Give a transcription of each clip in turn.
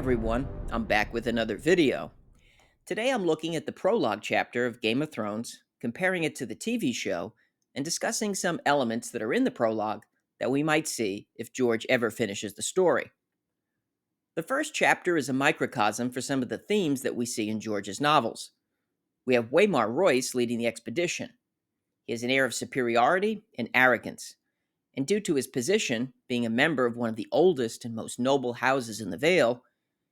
everyone, I'm back with another video. Today I'm looking at the prologue chapter of Game of Thrones, comparing it to the TV show, and discussing some elements that are in the prologue that we might see if George ever finishes the story. The first chapter is a microcosm for some of the themes that we see in George's novels. We have Waymar Royce leading the expedition. He has an air of superiority and arrogance, and due to his position, being a member of one of the oldest and most noble houses in the Vale,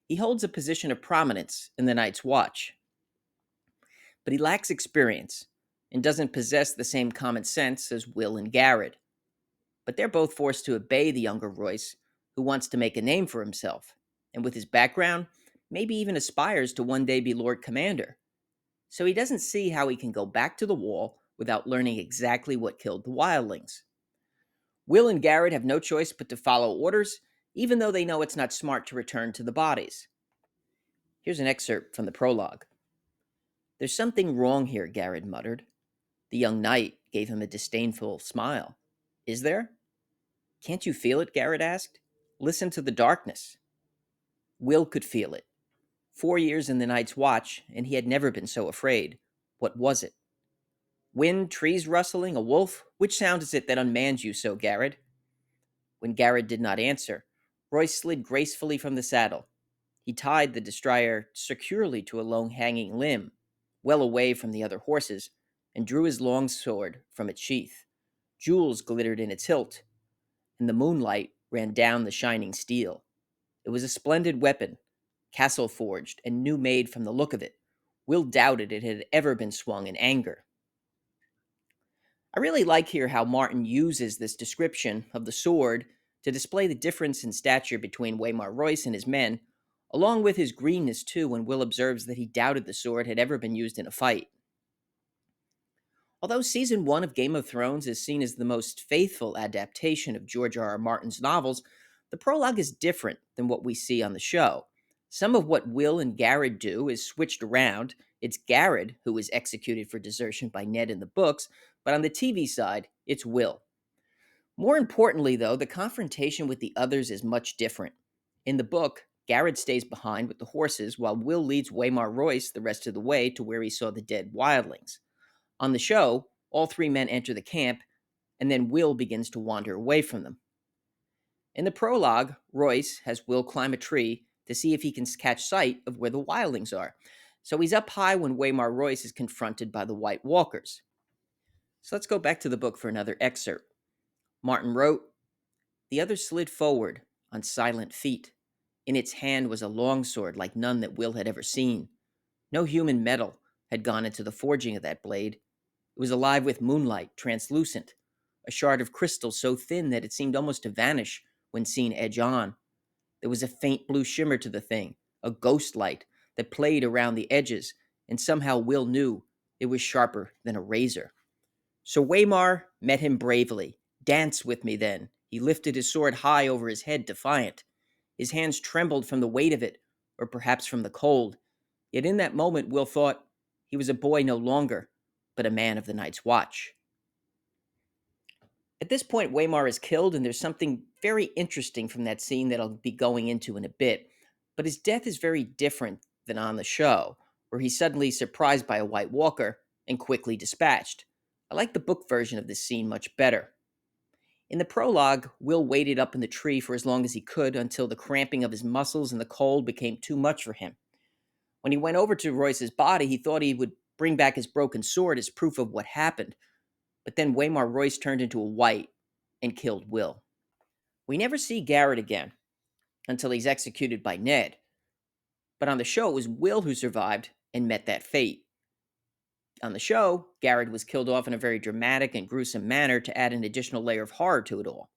he holds a position of prominence in the Night's Watch. But he lacks experience and doesn't possess the same common sense as Will and Garrett. But they're both forced to obey the younger Royce, who wants to make a name for himself, and with his background, maybe even aspires to one day be Lord Commander. So he doesn't see how he can go back to the Wall without learning exactly what killed the wildlings. Will and Garrett have no choice but to follow orders, even though they know it's not smart to return to the bodies. Here's an excerpt from the prologue. "There's something wrong here," Garrett muttered. The young knight gave him a disdainful smile. "Is there?" "Can't you feel it?" Garrett asked. "Listen to the darkness." Will could feel it. 4 years in the Night's Watch, and he had never been so afraid. What was it? Wind, trees rustling, a wolf? Which sound is it that unmans you so, Garrett? When Garrett did not answer, Royce slid gracefully from the saddle. He tied the destrier securely to a low-hanging limb, well away from the other horses, and drew his long sword from its sheath. Jewels glittered in its hilt, and the moonlight ran down the shining steel. It was a splendid weapon, castle-forged and new-made from the look of it. Will doubted it had ever been swung in anger. I really like here how Martin uses this description of the sword to display the difference in stature between Waymar Royce and his men, along with his greenness too when Will observes that he doubted the sword had ever been used in a fight. Although Season 1 of Game of Thrones is seen as the most faithful adaptation of George R. R. Martin's novels, the prologue is different than what we see on the show. Some of what Will and Garrett do is switched around. It's Garrett who is executed for desertion by Ned in the books, but on the TV side, it's Will. More importantly, though, the confrontation with the others is much different. In the book, Garrett stays behind with the horses while Will leads Waymar Royce the rest of the way to where he saw the dead wildlings. On the show, all three men enter the camp, and then Will begins to wander away from them. In the prologue, Royce has Will climb a tree to see if he can catch sight of where the wildlings are. So he's up high when Waymar Royce is confronted by the White Walkers. So let's go back to the book for another excerpt. Martin wrote, "The other slid forward on silent feet. In its hand was a longsword like none that Will had ever seen. No human metal had gone into the forging of that blade. It was alive with moonlight, translucent, a shard of crystal so thin that it seemed almost to vanish when seen edge on. There was a faint blue shimmer to the thing, a ghost light that played around the edges, and somehow Will knew it was sharper than a razor. So Waymar met him bravely. 'Dance with me, then.' He lifted his sword high over his head, defiant. His hands trembled from the weight of it, or perhaps from the cold. Yet in that moment, Will thought he was a boy no longer, but a man of the Night's Watch." At this point, Waymar is killed, and there's something very interesting from that scene that I'll be going into in a bit. But his death is very different than on the show, where he's suddenly surprised by a White Walker and quickly dispatched. I like the book version of this scene much better. In the prologue, Will waited up in the tree for as long as he could until the cramping of his muscles and the cold became too much for him. When he went over to Royce's body, he thought he would bring back his broken sword as proof of what happened. But then Waymar Royce turned into a white and killed Will. We never see Garrett again until he's executed by Ned. But on the show, it was Will who survived and met that fate. On the show, Garrett was killed off in a very dramatic and gruesome manner to add an additional layer of horror to it all.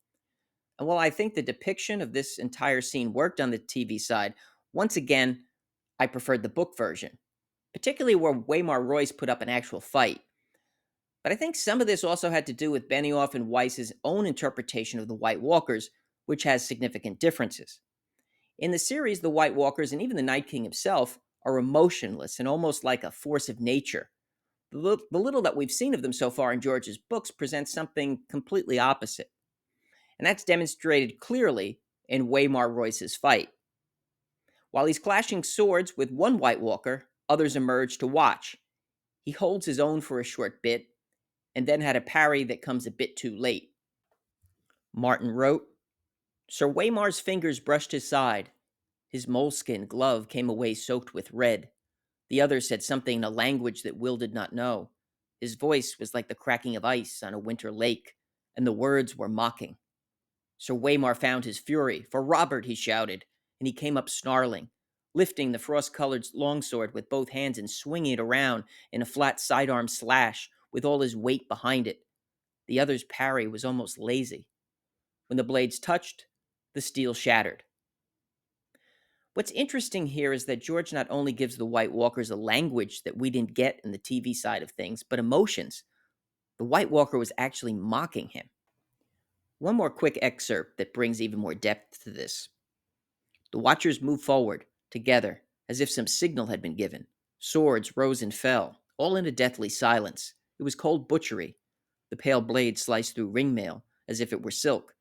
And while I think the depiction of this entire scene worked on the TV side, once again, I preferred the book version, particularly where Waymar Royce put up an actual fight. But I think some of this also had to do with Benioff and Weiss's own interpretation of the White Walkers, which has significant differences. In the series, the White Walkers and even the Night King himself are emotionless and almost like a force of nature. The little that we've seen of them so far in George's books presents something completely opposite. And that's demonstrated clearly in Waymar Royce's fight. While he's clashing swords with one White Walker, others emerge to watch. He holds his own for a short bit, and then had a parry that comes a bit too late. Martin wrote, Sir Waymar's fingers brushed his side. His moleskin glove came away soaked with red. The other said something in a language that Will did not know. His voice was like the cracking of ice on a winter lake, and the words were mocking. Sir Waymar found his fury. For Robert, he shouted, and he came up snarling, lifting the frost-colored longsword with both hands and swinging it around in a flat sidearm slash with all his weight behind it. The other's parry was almost lazy. When the blades touched, the steel shattered. What's interesting here is that George not only gives the White Walkers a language that we didn't get in the TV side of things, but emotions. The White Walker was actually mocking him. One more quick excerpt that brings even more depth to this. The Watchers moved forward, together, as if some signal had been given. Swords rose and fell, all in a deathly silence. It was cold butchery. The pale blade sliced through ringmail, as if it were silk.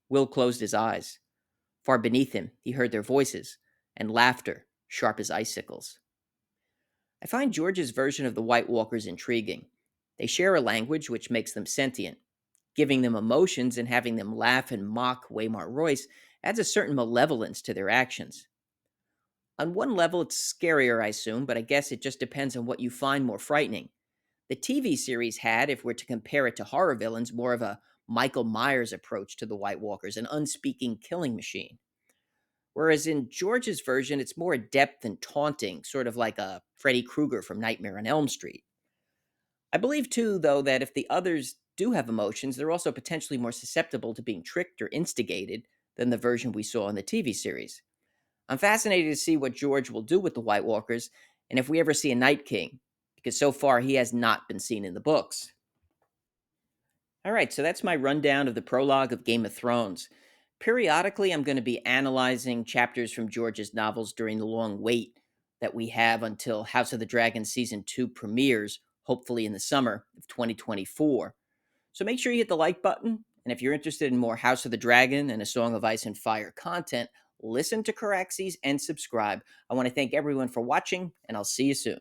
Will closed his eyes. Far beneath him, he heard their voices, and laughter, sharp as icicles. I find George's version of the White Walkers intriguing. They share a language which makes them sentient. Giving them emotions and having them laugh and mock Waymar Royce adds a certain malevolence to their actions. On one level, it's scarier, I assume, but I guess it just depends on what you find more frightening. The TV series had, if we're to compare it to horror villains, more of a Michael Myers approach to the White Walkers, an unspeaking killing machine. Whereas in George's version, it's more adept and taunting, sort of like a Freddy Krueger from Nightmare on Elm Street. I believe, too, though, that if the others do have emotions, they're also potentially more susceptible to being tricked or instigated than the version we saw in the TV series. I'm fascinated to see what George will do with the White Walkers and if we ever see a Night King, because so far he has not been seen in the books. All right, so that's my rundown of the prologue of Game of Thrones. Periodically, I'm going to be analyzing chapters from George's novels during the long wait that we have until House of the Dragon Season 2 premieres, hopefully in the summer of 2024. So make sure you hit the like button, and if you're interested in more House of the Dragon and A Song of Ice and Fire content, listen to Caraxes and subscribe. I want to thank everyone for watching, and I'll see you soon.